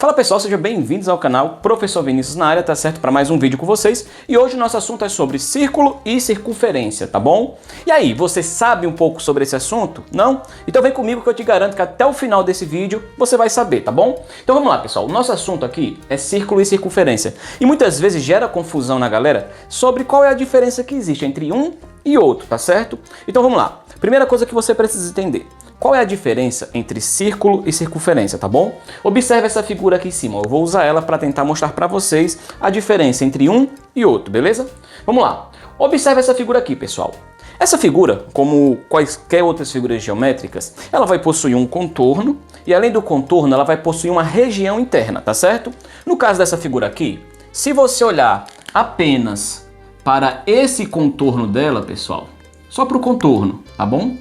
Fala pessoal, sejam bem-vindos ao canal Professor Vinícius na área, tá certo? Para mais um vídeo com vocês. E hoje o nosso assunto é sobre círculo e circunferência, tá bom? E aí, você sabe um pouco sobre esse assunto? Não? Então vem comigo que eu te garanto que até o final desse vídeo você vai saber, tá bom? Então vamos lá pessoal, o nosso assunto aqui é círculo e circunferência. E muitas vezes gera confusão na galera sobre qual é a diferença que existe entre um e outro, tá certo? Então vamos lá. Primeira coisa que você precisa entender. Qual é a diferença entre círculo e circunferência, tá bom? Observe essa figura aqui em cima, eu vou usar ela para tentar mostrar para vocês a diferença entre um e outro, beleza? Vamos lá, observe essa figura aqui, pessoal. Essa figura, como quaisquer outras figuras geométricas, ela vai possuir um contorno e além do contorno ela vai possuir uma região interna, tá certo? No caso dessa figura aqui, se você olhar apenas para esse contorno dela, pessoal, só para o contorno, tá bom?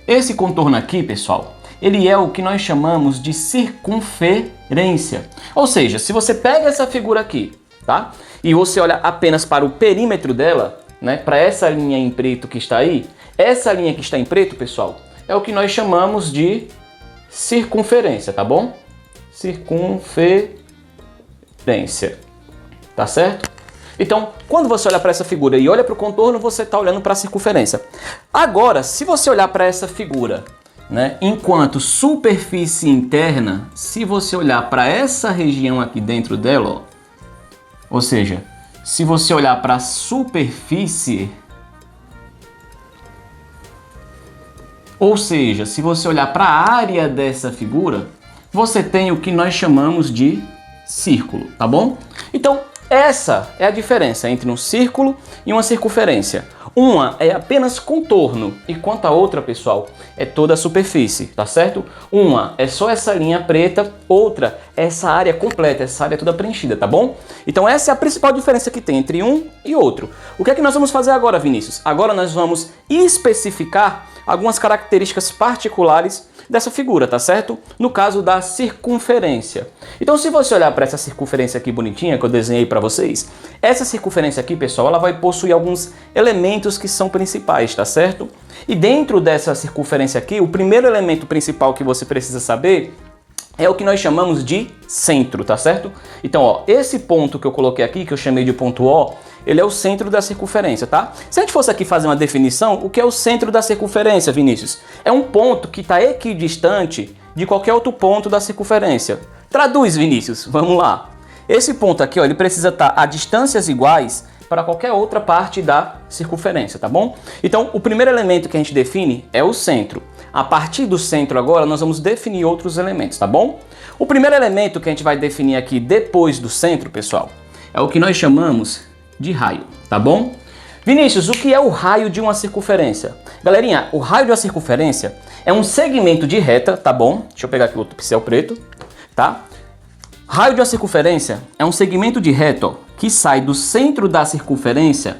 Esse contorno aqui, pessoal, ele é o que nós chamamos de circunferência. Ou seja, se você pega essa figura aqui, tá? E você olha apenas para o perímetro dela, né? Para essa linha em preto que está aí, essa linha que está em preto, pessoal, é o que nós chamamos de circunferência, tá bom? Circunferência, tá certo? Então, quando você olha para essa figura e olha para o contorno, você está olhando para a circunferência. Agora, se você olhar para essa figura, né, enquanto superfície interna, se você olhar para essa região aqui dentro dela, ó, ou seja, se você olhar para a superfície, ou seja, se você olhar para a área dessa figura, você tem o que nós chamamos de círculo, tá bom? Então, essa é a diferença entre um círculo e uma circunferência. Uma é apenas contorno, enquanto a outra, pessoal, é toda a superfície, tá certo? Uma é só essa linha preta, outra é essa área completa, essa área toda preenchida, tá bom? Então essa é a principal diferença que tem entre um e outro. O que é que nós vamos fazer agora, Vinícius? Agora nós vamos especificar algumas características particulares dessa figura, tá certo? No caso da circunferência. Então, se você olhar para essa circunferência aqui bonitinha que eu desenhei para vocês, essa circunferência aqui, pessoal, ela vai possuir alguns elementos que são principais, tá certo? E dentro dessa circunferência aqui, o primeiro elemento principal que você precisa saber é o que nós chamamos de centro, tá certo? Então, ó, esse ponto que eu coloquei aqui, que eu chamei de ponto O, ele é o centro da circunferência, tá? Se a gente fosse aqui fazer uma definição, o que é o centro da circunferência, Vinícius? É um ponto que está equidistante de qualquer outro ponto da circunferência. Traduz, Vinícius, vamos lá. Esse ponto aqui, ó, ele precisa estar a distâncias iguais para qualquer outra parte da circunferência, tá bom? Então, o primeiro elemento que a gente define é o centro. A partir do centro agora, nós vamos definir outros elementos, tá bom? O primeiro elemento que a gente vai definir aqui depois do centro, pessoal, é o que nós chamamos de raio, tá bom? Vinícius, o que é o raio de uma circunferência? Galerinha, o raio de uma circunferência é um segmento de reta, tá bom? Deixa eu pegar aqui outro pincel preto, tá? Raio de uma circunferência é um segmento de reta, ó, que sai do centro da circunferência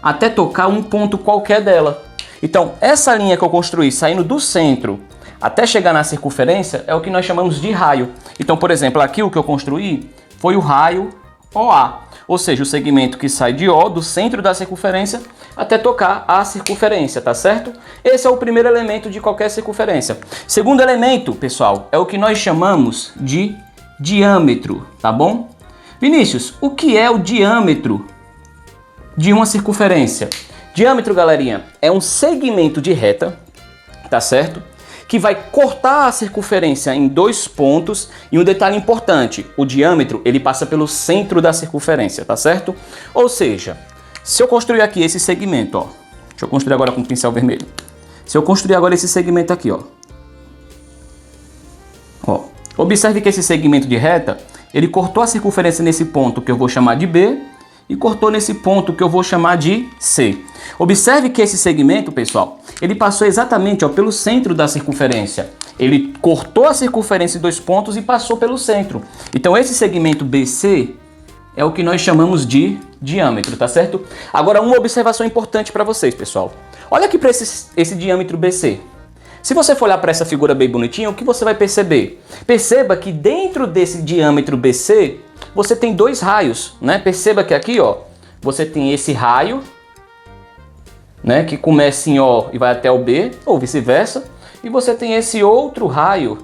até tocar um ponto qualquer dela. Então, essa linha que eu construí saindo do centro até chegar na circunferência é o que nós chamamos de raio. Então, por exemplo, aqui o que eu construí foi o raio OA, ou seja, o segmento que sai de O, do centro da circunferência, até tocar a circunferência, tá certo? Esse é o primeiro elemento de qualquer circunferência. Segundo elemento, pessoal, é o que nós chamamos de diâmetro, tá bom? Vinícius, o que é o diâmetro de uma circunferência? Diâmetro, galerinha, é um segmento de reta, tá certo? Que vai cortar a circunferência em dois pontos e um detalhe importante, o diâmetro ele passa pelo centro da circunferência, tá certo? Ou seja, se eu construir aqui esse segmento, ó, deixa eu construir agora com o pincel vermelho. Se eu construir agora esse segmento aqui, ó, observe que esse segmento de reta, ele cortou a circunferência nesse ponto que eu vou chamar de B e cortou nesse ponto que eu vou chamar de C. Observe que esse segmento, pessoal, ele passou exatamente, ó, pelo centro da circunferência. Ele cortou a circunferência em dois pontos e passou pelo centro. Então esse segmento BC é o que nós chamamos de diâmetro, tá certo? Agora uma observação importante para vocês, pessoal. Olha aqui para esse diâmetro BC. Se você for olhar para essa figura bem bonitinha, o que você vai perceber? Perceba que dentro desse diâmetro BC, você tem dois raios, né? Perceba que aqui, ó, você tem esse raio, né, que começa em O e vai até o B, ou vice-versa, e você tem esse outro raio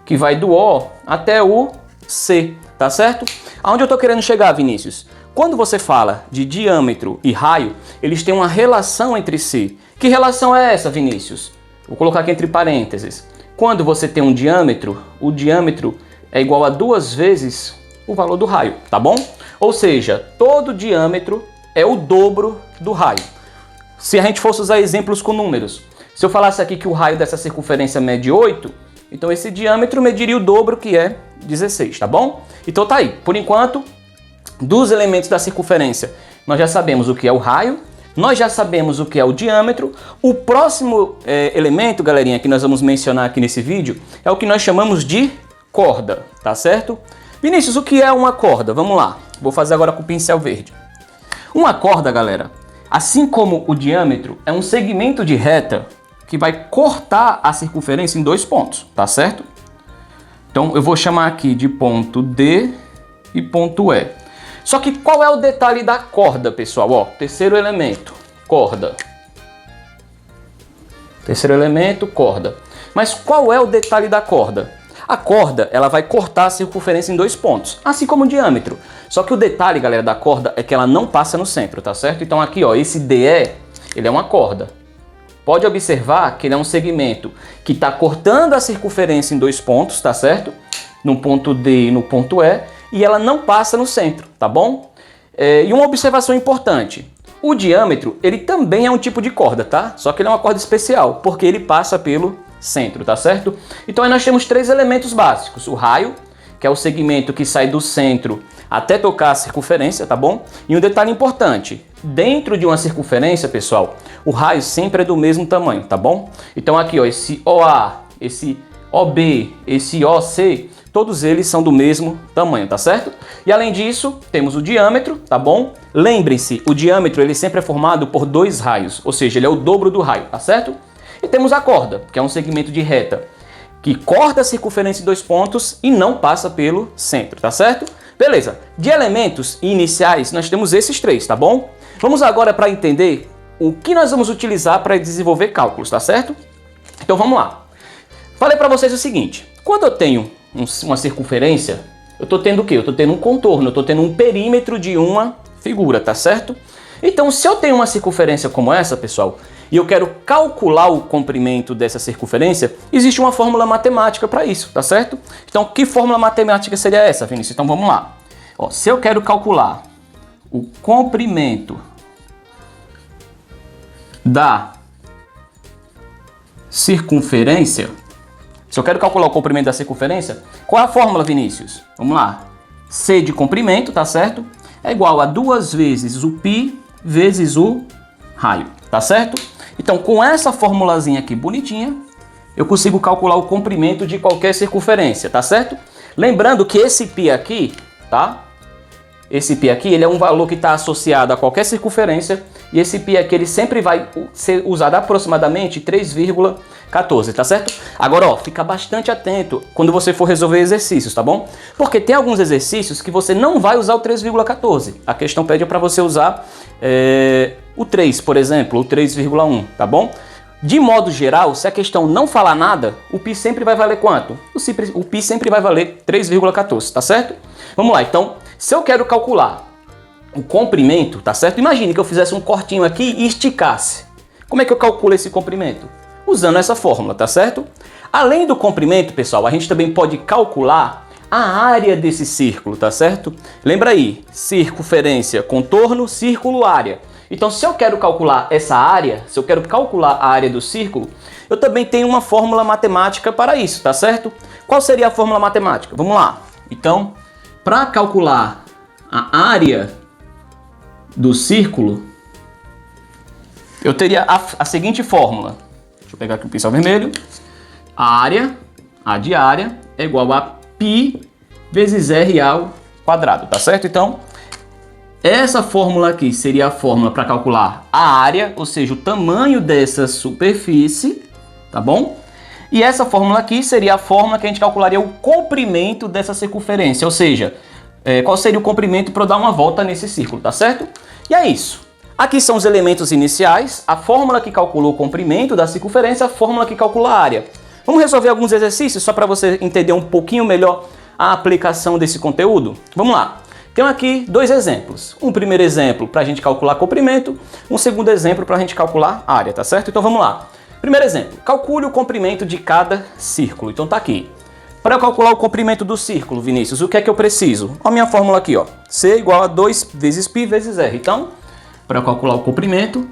que vai do O até o C, tá certo? Aonde eu tô querendo chegar, Vinícius? Quando você fala de diâmetro e raio, eles têm uma relação entre si. Que relação é essa, Vinícius? Vou colocar aqui entre parênteses. Quando você tem um diâmetro, o diâmetro é igual a 2 vezes o valor do raio, tá bom? Ou seja, todo diâmetro é o dobro do raio. Se a gente fosse usar exemplos com números, se eu falasse aqui que o raio dessa circunferência mede 8, então esse diâmetro mediria o dobro, que é 16, tá bom? Então tá aí, por enquanto, dos elementos da circunferência, nós já sabemos o que é o raio, nós já sabemos o que é o diâmetro. O próximo elemento, galerinha, que nós vamos mencionar aqui nesse vídeo, é o que nós chamamos de corda, tá certo? Vinícius, o que é uma corda? Vamos lá, vou fazer agora com o pincel verde. Uma corda, galera, assim como o diâmetro, é um segmento de reta que vai cortar a circunferência em 2 pontos, tá certo? Então eu vou chamar aqui de ponto D e ponto E. Só que qual é o detalhe da corda, pessoal? Ó, terceiro elemento, corda. Terceiro elemento, corda. Mas qual é o detalhe da corda? A corda, ela vai cortar a circunferência em 2 pontos, assim como o diâmetro. Só que o detalhe, galera, da corda é que ela não passa no centro, tá certo? Então aqui, ó, esse DE, ele é uma corda. Pode observar que ele é um segmento que está cortando a circunferência em 2 pontos, tá certo? No ponto D e no ponto E, e ela não passa no centro, tá bom? E uma observação importante, o diâmetro, ele também é um tipo de corda, tá? Só que ele é uma corda especial, porque ele passa pelo centro, tá certo? Então aí nós temos 3 elementos básicos, o raio, que é o segmento que sai do centro até tocar a circunferência, tá bom? E um detalhe importante, dentro de uma circunferência, pessoal, o raio sempre é do mesmo tamanho, tá bom? Então aqui, ó, esse OA, esse OB, esse OC, todos eles são do mesmo tamanho, tá certo? E além disso, temos o diâmetro, tá bom? Lembre-se, o diâmetro ele sempre é formado por 2 raios, ou seja, ele é o dobro do raio, tá certo? E temos a corda, que é um segmento de reta, que corta a circunferência em 2 pontos e não passa pelo centro, tá certo? Beleza, de elementos iniciais nós temos esses 3, tá bom? Vamos agora para entender o que nós vamos utilizar para desenvolver cálculos, tá certo? Então vamos lá. Falei para vocês o seguinte, quando eu tenho uma circunferência, eu estou tendo o quê? Eu estou tendo um contorno, eu estou tendo um perímetro de uma figura, tá certo? Então, se eu tenho uma circunferência como essa, pessoal, e eu quero calcular o comprimento dessa circunferência, existe uma fórmula matemática para isso, tá certo? Então, que fórmula matemática seria essa, Vinícius? Então, vamos lá. Ó, se eu quero calcular o comprimento da circunferência, se eu quero calcular o comprimento da circunferência, qual é a fórmula, Vinícius? Vamos lá. C de comprimento, tá certo? É igual a 2 vezes o π vezes o raio, tá certo? Então, com essa formulazinha aqui bonitinha, eu consigo calcular o comprimento de qualquer circunferência, tá certo? Lembrando que esse π aqui, tá? Esse π aqui, ele é um valor que está associado a qualquer circunferência, e esse π aqui, ele sempre vai ser usado aproximadamente 3,14, tá certo? Agora, ó, fica bastante atento quando você for resolver exercícios, tá bom? Porque tem alguns exercícios que você não vai usar o 3,14. A questão pede para você usar o 3, por exemplo, o 3,1, tá bom? De modo geral, se a questão não falar nada, o π sempre vai valer quanto? O π sempre vai valer 3,14, tá certo? Vamos lá, então, se eu quero calcular o comprimento, tá certo? Imagine que eu fizesse um cortinho aqui e esticasse. Como é que eu calculo esse comprimento? Usando essa fórmula, tá certo? Além do comprimento, pessoal, a gente também pode calcular a área desse círculo, tá certo? Lembra aí, circunferência, contorno, círculo, área. Então, se eu quero calcular essa área, se eu quero calcular a área do círculo, eu também tenho uma fórmula matemática para isso, tá certo? Qual seria a fórmula matemática? Vamos lá. Então, para calcular a área do círculo, eu teria a seguinte fórmula. Deixa eu pegar aqui o pincel vermelho. A área, A de área, é igual a π vezes R ao quadrado, tá certo? Então, essa fórmula aqui seria a fórmula para calcular a área, ou seja, o tamanho dessa superfície, tá bom? E essa fórmula aqui seria a fórmula que a gente calcularia o comprimento dessa circunferência, ou seja, qual seria o comprimento para eu dar uma volta nesse círculo, tá certo? E é isso. Aqui são os elementos iniciais, a fórmula que calcula o comprimento da circunferência, a fórmula que calcula a área. Vamos resolver alguns exercícios só para você entender um pouquinho melhor a aplicação desse conteúdo? Vamos lá. Tenho aqui dois exemplos. Um primeiro exemplo para a gente calcular comprimento, um segundo exemplo para a gente calcular área, tá certo? Então vamos lá. Primeiro exemplo, calcule o comprimento de cada círculo. Então tá aqui. Para eu calcular o comprimento do círculo, Vinícius, o que é que eu preciso? Olha a minha fórmula aqui, ó. C igual a 2 vezes π vezes R. Então, para eu calcular o comprimento,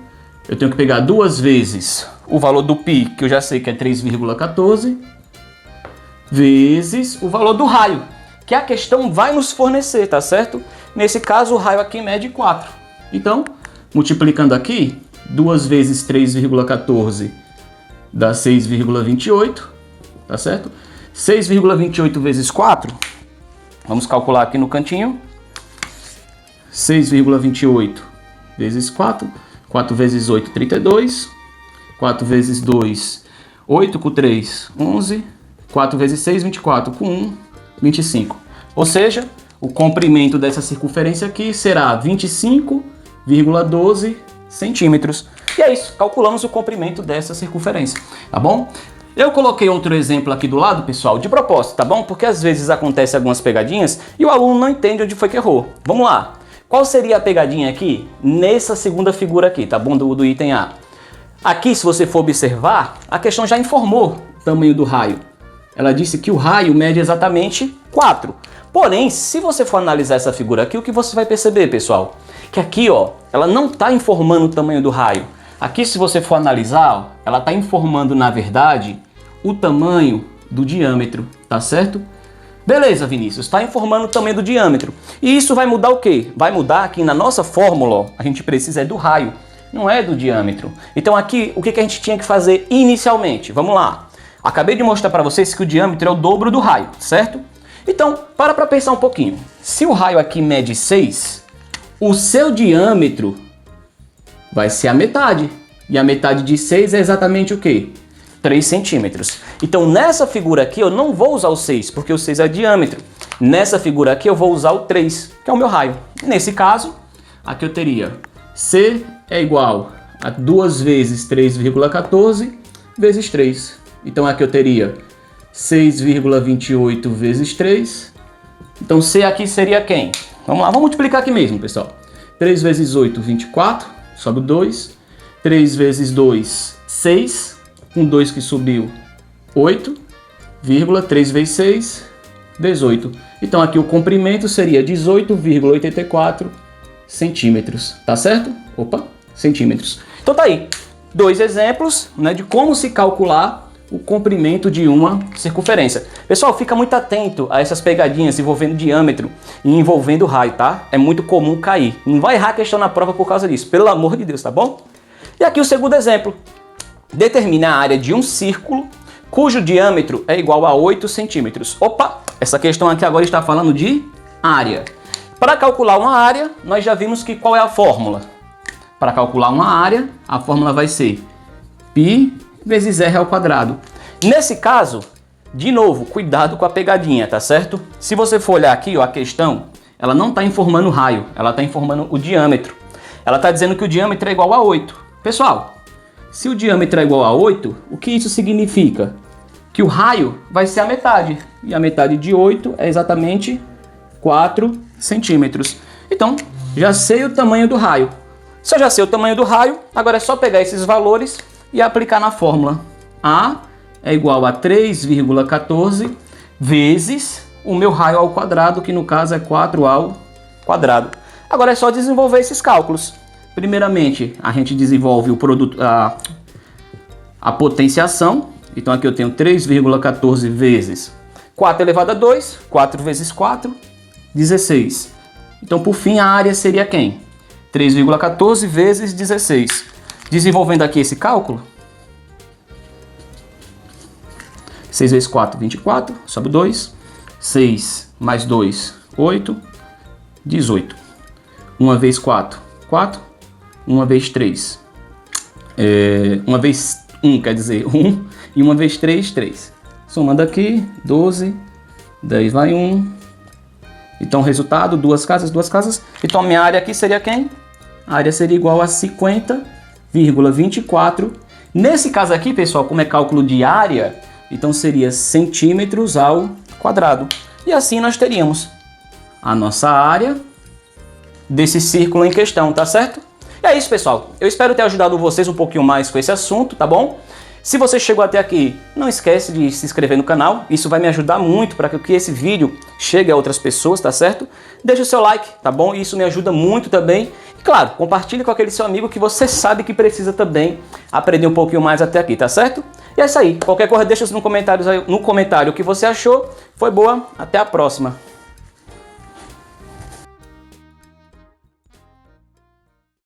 eu tenho que pegar 2 vezes o valor do π, que eu já sei que é 3,14, vezes o valor do raio, que a questão vai nos fornecer, tá certo? Nesse caso, o raio aqui mede 4. Então, multiplicando aqui, 2 vezes 3,14 dá 6,28, tá certo? 6,28 vezes 4, vamos calcular aqui no cantinho. 6,28 vezes 4, 4 vezes 8, 32. 4 vezes 2, 8 com 3, 11. 4 vezes 6, 24. Com 1, 25. Ou seja, o comprimento dessa circunferência aqui será 25,12 centímetros. E é isso, calculamos o comprimento dessa circunferência, tá bom? Eu coloquei outro exemplo aqui do lado, pessoal, de propósito, tá bom? Porque às vezes acontece algumas pegadinhas e o aluno não entende onde foi que errou. Vamos lá. Qual seria a pegadinha aqui nessa segunda figura aqui, tá bom? Do item A. Aqui, se você for observar, a questão já informou o tamanho do raio. Ela disse que o raio mede exatamente 4. Porém, se você for analisar essa figura aqui, o que você vai perceber, pessoal? Que aqui, ó, ela não está informando o tamanho do raio. Aqui, se você for analisar, ó, ela está informando, na verdade, o tamanho do diâmetro, tá certo? Beleza, Vinícius, está informando o tamanho do diâmetro. E isso vai mudar o quê? Vai mudar que na nossa fórmula, ó, a gente precisa do raio, não é do diâmetro. Então aqui, o que a gente tinha que fazer inicialmente? Vamos lá. Acabei de mostrar para vocês que o diâmetro é o dobro do raio, certo? Então, para pensar um pouquinho. Se o raio aqui mede 6, o seu diâmetro vai ser a metade. E a metade de 6 é exatamente o quê? 3 centímetros. Então, nessa figura aqui, eu não vou usar o 6, porque o 6 é diâmetro. Nessa figura aqui, eu vou usar o 3, que é o meu raio. Nesse caso, aqui eu teria C é igual a 2 vezes 3,14 vezes 3. Então, aqui eu teria 6,28 vezes 3. Então, C aqui seria quem? Vamos lá, vamos multiplicar aqui mesmo, pessoal. 3 vezes 8, 24. Sobe 2. 3 vezes 2, 6. Com 2 que subiu, 8. 3 vezes 6, 18. Então, aqui o comprimento seria 18,84 centímetros. Tá certo? Opa, centímetros. Então, tá aí. 2 exemplos, né, de como se calcular o comprimento de uma circunferência. Pessoal, fica muito atento a essas pegadinhas envolvendo diâmetro e envolvendo raio, tá? É muito comum cair. Não vai errar a questão na prova por causa disso, pelo amor de Deus, tá bom? E aqui o segundo exemplo. Determine a área de um círculo cujo diâmetro é igual a 8 centímetros. Opa, essa questão aqui agora está falando de área. Para calcular uma área, nós já vimos que qual é a fórmula. Para calcular uma área, a fórmula vai ser π vezes r ao quadrado. Nesse caso, de novo, cuidado com a pegadinha, tá certo? Se você for olhar aqui, ó, a questão, ela não está informando o raio, ela está informando o diâmetro. Ela está dizendo que o diâmetro é igual a 8. Pessoal, se o diâmetro é igual a 8, o que isso significa? Que o raio vai ser a metade. E a metade de 8 é exatamente 4 centímetros. Então, já sei o tamanho do raio. Se eu já sei o tamanho do raio, agora é só pegar esses valores e aplicar na fórmula. A é igual a 3,14 vezes o meu raio ao quadrado, que no caso é 4 ao quadrado. Agora é só desenvolver esses cálculos. Primeiramente, a gente desenvolve o produto, a potenciação. Então aqui eu tenho 3,14 vezes 4 elevado a 2, 4 vezes 4, 16. Então, por fim, a área seria quem? 3,14 vezes 16. Desenvolvendo aqui esse cálculo, 6 vezes 4, 24, sobe 2, 6 mais 2, 8, 18. 1 vezes 4, 4, 1 vezes 3, 1 vezes 1, quer dizer 1, e 1 vezes 3, 3. Somando aqui, 12, 10 vai 1. Então, resultado, duas casas. Então, a minha área aqui seria quem? A área seria igual a 50,24. Nesse caso aqui, pessoal, como é cálculo de área, então seria centímetros ao quadrado. E assim nós teríamos a nossa área desse círculo em questão, tá certo? E é isso, pessoal. Eu espero ter ajudado vocês um pouquinho mais com esse assunto, tá bom? Se você chegou até aqui, não esquece de se inscrever no canal. Isso vai me ajudar muito para que esse vídeo chegue a outras pessoas, tá certo? Deixa o seu like, tá bom? Isso me ajuda muito também. E claro, compartilhe com aquele seu amigo que você sabe que precisa também aprender um pouquinho mais até aqui, tá certo? E é isso aí. Qualquer coisa, deixa no comentário o que você achou. Foi boa. Até a próxima.